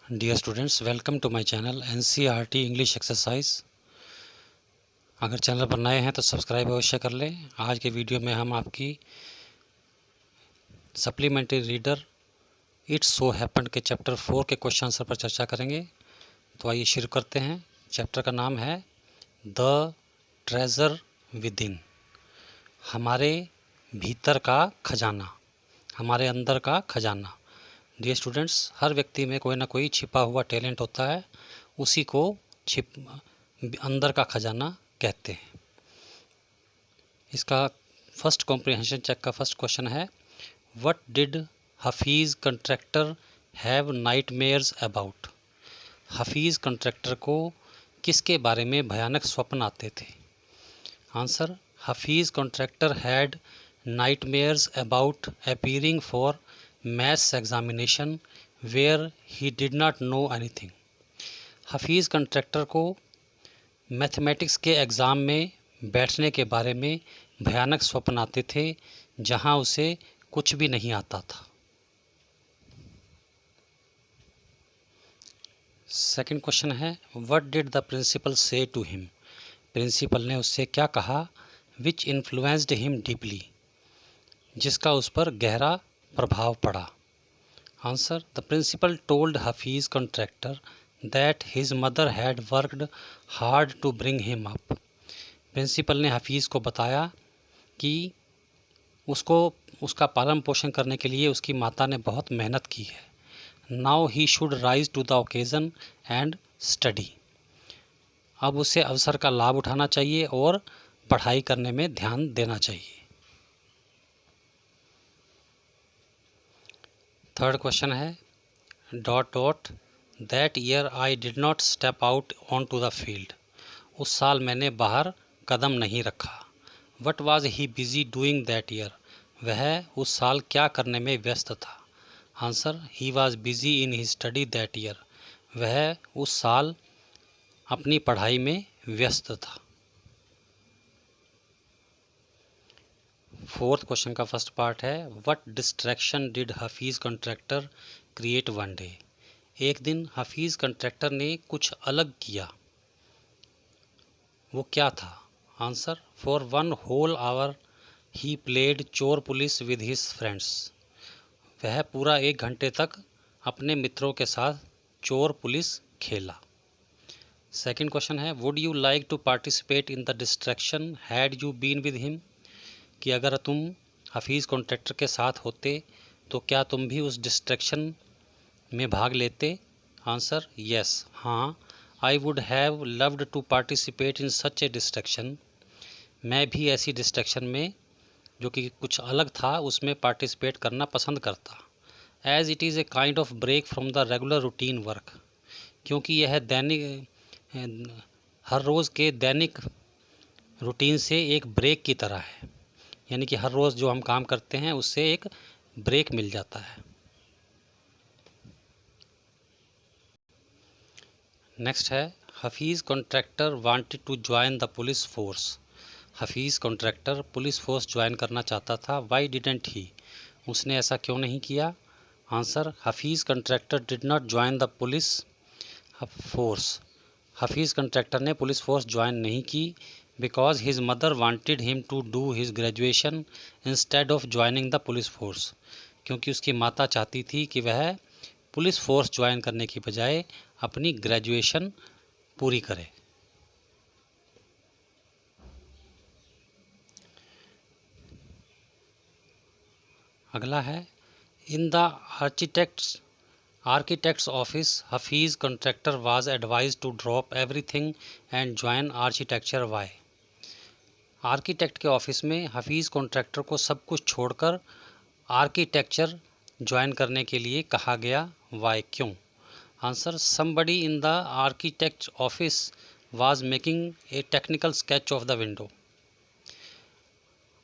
Dear students, welcome to my channel NCERT English exercise. अगर channel पर नए हैं तो सब्सक्राइब अवश्य कर लें। आज के वीडियो में हम आपकी supplementary reader it's so happened के चैप्टर 4 के क्वेश्चन आंसर पर चर्चा करेंगे। तो आइए शुरू करते हैं। चैप्टर का नाम है द ट्रेजर विद इन, हमारे भीतर का खजाना, हमारे अंदर का खजाना। डियर स्टूडेंट्स, हर व्यक्ति में कोई ना कोई छिपा हुआ टैलेंट होता है, उसी को अंदर का खजाना कहते हैं। इसका फर्स्ट कॉम्प्रिहेंशन चेक का फर्स्ट क्वेश्चन है, what did Hafeez Contractor have nightmares about. Hafeez Contractor को किसके बारे में भयानक स्वप्न आते थे। Answer, Hafeez Contractor had nightmares about appearing for maths examination where he did not know anything. Hafeez Contractor को मैथमेटिक्स के एग्ज़ाम में बैठने के बारे में भयानक स्वप्न आते थे जहां उसे कुछ भी नहीं आता था। सेकंड क्वेश्चन है, व्हाट डिड द प्रिंसिपल से टू हिम। प्रिंसिपल ने उससे क्या कहा, विच इन्फ्लुएंस्ड हिम डीपली, जिसका उस पर गहरा प्रभाव पड़ा। Answer, the principal told Hafeez Contractor that his mother had worked hard to bring him up. Principal ने हफीज़ को बताया कि उसको उसका पालन पोषण करने के लिए उसकी माता ने बहुत मेहनत की है। Now he should rise to the occasion and study. अब उसे अवसर का लाभ उठाना चाहिए और पढ़ाई करने में ध्यान देना चाहिए। थर्ड क्वेश्चन है, dot dot that year I did not step out on to the field. उस साल मैंने बाहर कदम नहीं रखा। What was he busy doing that year. वह उस साल क्या करने में व्यस्त था। Answer, he was busy in his study that year. वह उस साल अपनी पढ़ाई में व्यस्त था। फोर्थ क्वेश्चन का फर्स्ट पार्ट है, what distraction did Hafeez contractor create one day. एक दिन हफीज़ कंट्रैक्टर ने कुछ अलग किया, वो क्या था। Answer, for one whole hour he played चोर पुलिस विद हिज फ्रेंड्स। वह पूरा 1 घंटे तक अपने मित्रों के साथ चोर पुलिस खेला। सेकंड क्वेश्चन है, would you like to participate in the distraction had you been with him. कि अगर तुम हफीज़ कॉन्ट्रैक्टर के साथ होते तो क्या तुम भी उस डिस्ट्रैक्शन में भाग लेते। आंसर, यस, हाँ, I would have loved to participate in such a distraction. मैं भी ऐसी डिस्ट्रैक्शन में, जो कि कुछ अलग था, उसमें पार्टिसिपेट करना पसंद करता। As it is a kind of break from the regular routine work. क्योंकि यह हर रोज़ के दैनिक रूटीन से एक ब्रेक की तरह है। यानी कि हर रोज़ जो हम काम करते हैं उससे एक ब्रेक मिल जाता है। नेक्स्ट है, Hafeez Contractor wanted to join the police force. Hafeez Contractor police force join करना चाहता था। वाई डिडेंट ही, उसने ऐसा क्यों नहीं किया। Answer, Hafeez Contractor did not join the police force. Hafeez Contractor ने पुलिस फोर्स ज्वाइन नहीं की because his mother wanted him to do his graduation instead of joining the police force. क्योंकि उसकी माता चाहती थी कि वह पुलिस फोर्स ज्वाइन करने की बजाय अपनी ग्रेजुएशन पूरी करे। अगला है, in the architect's office Hafeez Contractor was advise to drop everything and join architecture. Why. Architect के ऑफिस में हफीज़ कॉन्ट्रैक्टर को सब कुछ छोड़कर आर्किटेक्चर ज्वाइन करने के लिए कहा गया। वाई, क्यों। Answer, somebody in the architect office was making a technical sketch of the window.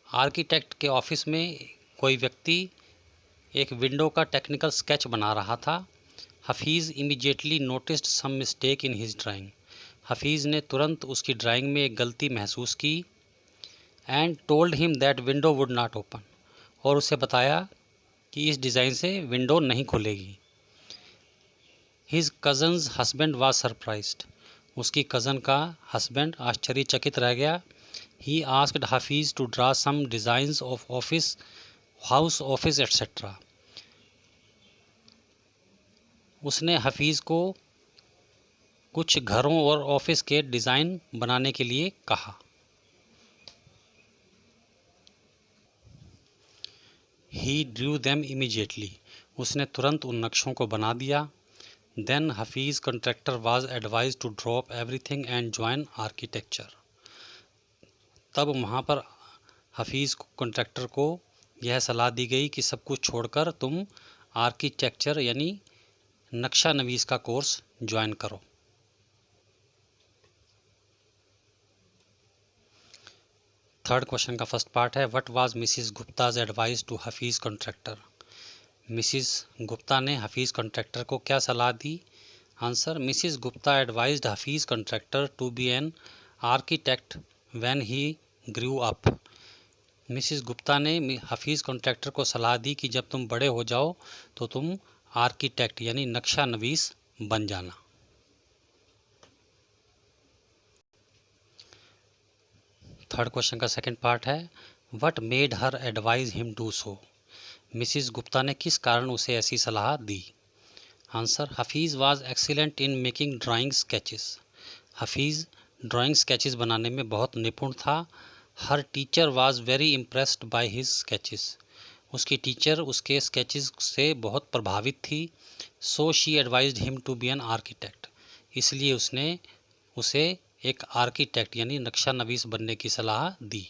Architect के ऑफिस में कोई व्यक्ति एक विंडो का टेक्निकल स्केच बना रहा था। Hafeez immediately noticed some mistake in his drawing. Hafeez ने तुरंत उसकी ड्राइंग में एक गलती महसूस की। And told him that window would not open, और उसे बताया कि इस डिज़ाइन से विंडो नहीं खुलेगी। His cousin's husband was surprised, उसकी कज़न का हस्बैंड आश्चर्यचकित रह गया। He asked Hafeez to draw some designs of office, house office etcetera, उसने हफीज़ को कुछ घरों और ऑफिस के डिज़ाइन बनाने के लिए कहा। ही ड्रू देम इमीडिएटली, उसने तुरंत उन नक्शों को बना दिया। Then Hafeez Contractor was advise to drop everything and join architecture, तब वहाँ पर हफीज़ कॉन्ट्रैक्टर को यह सलाह दी गई कि सब कुछ छोड़कर तुम आर्किटेक्चर यानी नक्शा नवीस का कोर्स ज्वाइन करो। थर्ड क्वेश्चन का फर्स्ट पार्ट है, what was Mrs Gupta's advice to Hafeez Contractor, Mrs Gupta ने हफीज़ कॉन्ट्रैक्टर को क्या सलाह दी। Answer, Mrs Gupta advised Hafeez Contractor to be an architect when he grew up, Mrs Gupta ने हफीज़ कॉन्ट्रैक्टर को सलाह दी कि जब तुम बड़े हो जाओ तो तुम आर्किटेक्ट यानी नक्शा नवीस बन जाना। थर्ड क्वेश्चन का सेकंड पार्ट है, what made her advise him do so, Mrs Gupta ने किस कारण उसे ऐसी सलाह दी। Answer, Hafeez was excellent in making drawing sketches, Hafeez drawing sketches बनाने में बहुत निपुण था। Her teacher was very impressed by his sketches, उसकी टीचर उसके स्केचेस से बहुत प्रभावित थी। So she advised him to be an architect, इसलिए उसने उसे एक आर्किटेक्ट यानी नक्शा नवीस बनने की सलाह दी।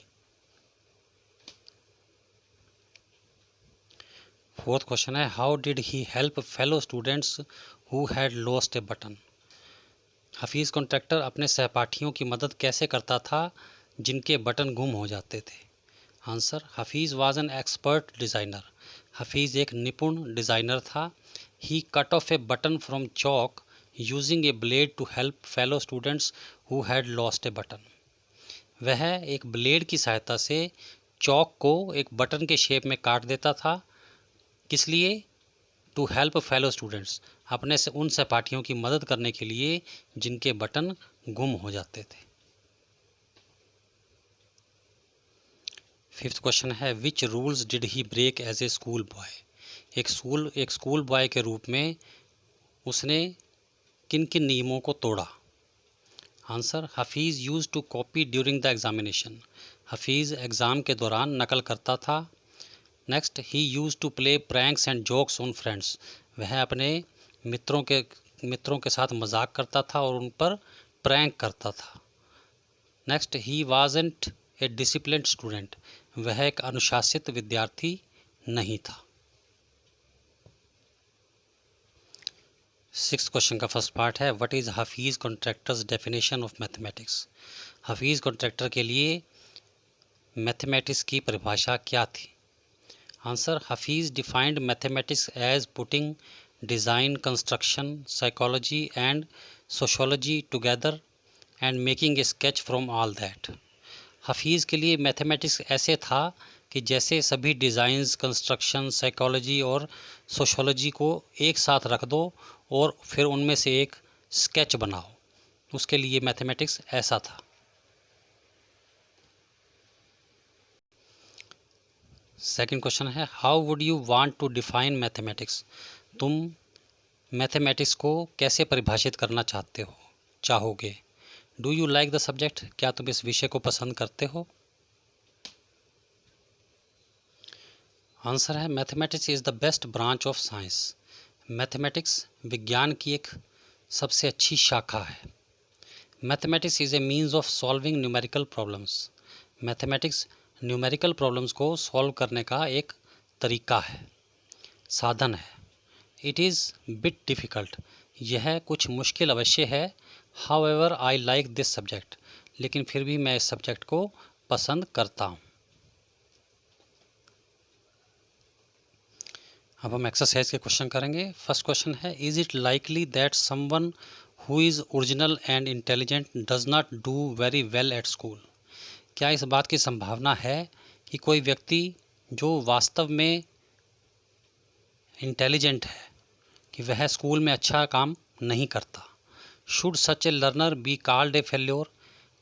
फोर्थ क्वेश्चन है, how did he help fellow students who had lost a button, Hafeez contractor अपने सहपाठियों की मदद कैसे करता था जिनके बटन गुम हो जाते थे। Answer, Hafeez was an expert designer, Hafeez एक निपुण डिज़ाइनर था। He cut off a button from chalk using a blade to help fellow students who had lost a button, वह एक ब्लेड की सहायता से चॉक को एक बटन के शेप में काट देता था। किस लिए? टू हेल्प फेलो स्टूडेंट्स, अपने से उन सहपाठियों की मदद करने के लिए जिनके बटन गुम हो जाते थे। फिफ्थ क्वेश्चन है, which rules did he break as a school boy, एक स्कूल बॉय के रूप में उसने किन किन नियमों को तोड़ा। Answer, Hafeez use to copy during the examination, Hafeez exam के दौरान नकल करता था। Next, he use to play pranks and jokes on friends, वह अपने मित्रों के साथ मजाक करता था और उन पर प्रैंक करता था। Next, he wasn't a disciplined student, वह एक अनुशासित विद्यार्थी नहीं था। सिक्स्थ क्वेश्चन का फर्स्ट पार्ट है, what is Hafeez Contractor's definition of mathematics, Hafeez Contractor के लिए मैथमेटिक्स की परिभाषा क्या थी। Answer, Hafeez defined mathematics as putting design, construction, psychology and sociology together and making a sketch from all that, Hafeez के लिए मैथमेटिक्स ऐसे था कि जैसे सभी डिज़ाइंस, कंस्ट्रक्शन, साइकोलॉजी और सोशोलॉजी को एक साथ रख दो और फिर उनमें से एक स्केच बनाओ, उसके लिए मैथमेटिक्स ऐसा था। सेकंड क्वेश्चन है, how would you want to define mathematics, तुम मैथमेटिक्स को कैसे परिभाषित करना चाहोगे। Do you like the subject, क्या तुम इस विषय को पसंद करते हो। आंसर है, mathematics is the best branch of science, mathematics विज्ञान की एक सबसे अच्छी शाखा है। Mathematics is a means of solving numerical problems, mathematics numerical problems को सॉल्व करने का एक तरीका है, साधन है। इट इज़ बिट डिफ़िकल्ट, यह कुछ मुश्किल अवश्य है। However I like this subject, लेकिन फिर भी मैं इस सब्जेक्ट को पसंद करता हूँ। अब हम एक्सरसाइज के क्वेश्चन करेंगे। फर्स्ट क्वेश्चन है, is it likely that someone who is original and intelligent does not do very well at school, क्या इस बात की संभावना है कि कोई व्यक्ति जो वास्तव में इंटेलिजेंट है कि वह स्कूल में अच्छा काम नहीं करता। Should such A learner be called a failure,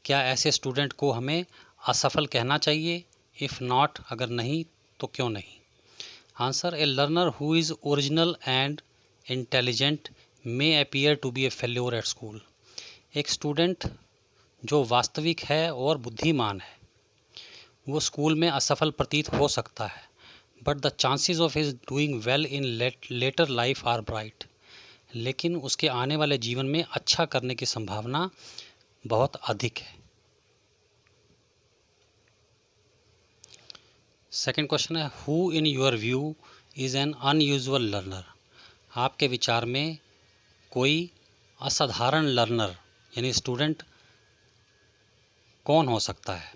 क्या ऐसे स्टूडेंट को हमें असफल कहना चाहिए? इफ़ नॉट, अगर नहीं तो क्यों नहीं? Answer, a learner who is original and intelligent may appear to be a failure at school. एक स्टूडेंट जो वास्तविक है और बुद्धिमान है वो स्कूल में असफल प्रतीत हो सकता है, but the chances of his doing well in later life are bright, लेकिन उसके आने वाले जीवन में अच्छा करने की संभावना बहुत अधिक है। सेकंड क्वेश्चन है, who in your view is an unusual learner. आपके विचार में कोई असाधारण लर्नर यानी स्टूडेंट कौन हो सकता है?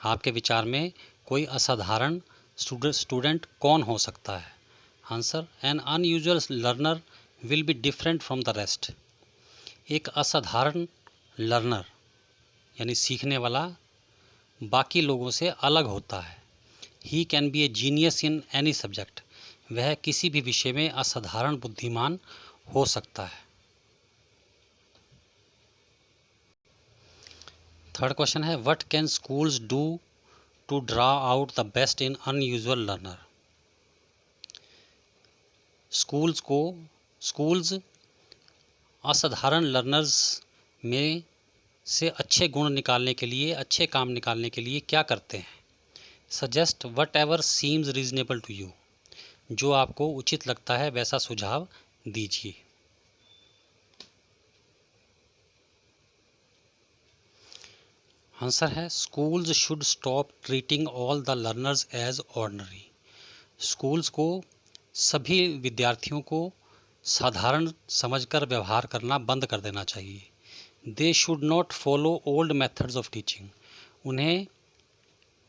आपके विचार में कोई असाधारण स्टूडेंट कौन हो सकता है? Answer, N unusual learner will be different from the rest. एक असाधारण लर्नर यानी सीखने वाला बाकी लोगों से अलग होता है। He can be A genius in any subject, वह किसी भी विषय में असाधारण बुद्धिमान हो सकता है। थर्ड क्वेश्चन है, what can schools do to draw out the best in unusual learner. Schools असाधारण लर्नर्स में से अच्छे गुण निकालने के लिए, अच्छे काम निकालने के लिए क्या करते हैं? Suggest whatever seems reasonable to you, जो आपको उचित लगता है वैसा सुझाव दीजिए। आंसर है, schools should stop treating all the learners as ordinary. Schools को सभी विद्यार्थियों को साधारण समझकर व्यवहार करना बंद कर देना चाहिए। They should not follow old methods of teaching, उन्हें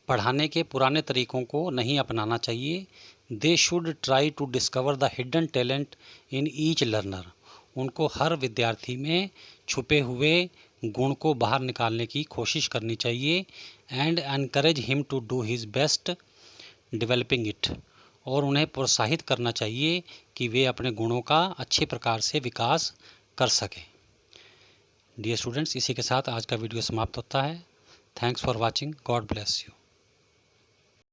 पढ़ाने के पुराने तरीकों को नहीं अपनाना चाहिए। They should try to discover the hidden talent in each learner, उनको हर विद्यार्थी में छुपे हुए गुण को बाहर निकालने की कोशिश करनी चाहिए। And encourage him to do his best developing it, और उन्हें प्रोत्साहित करना चाहिए कि वे अपने गुणों का अच्छे प्रकार से विकास कर सकें। डियर स्टूडेंट्स, इसी के साथ आज का वीडियो समाप्त होता है। Thanks for watching. God bless you.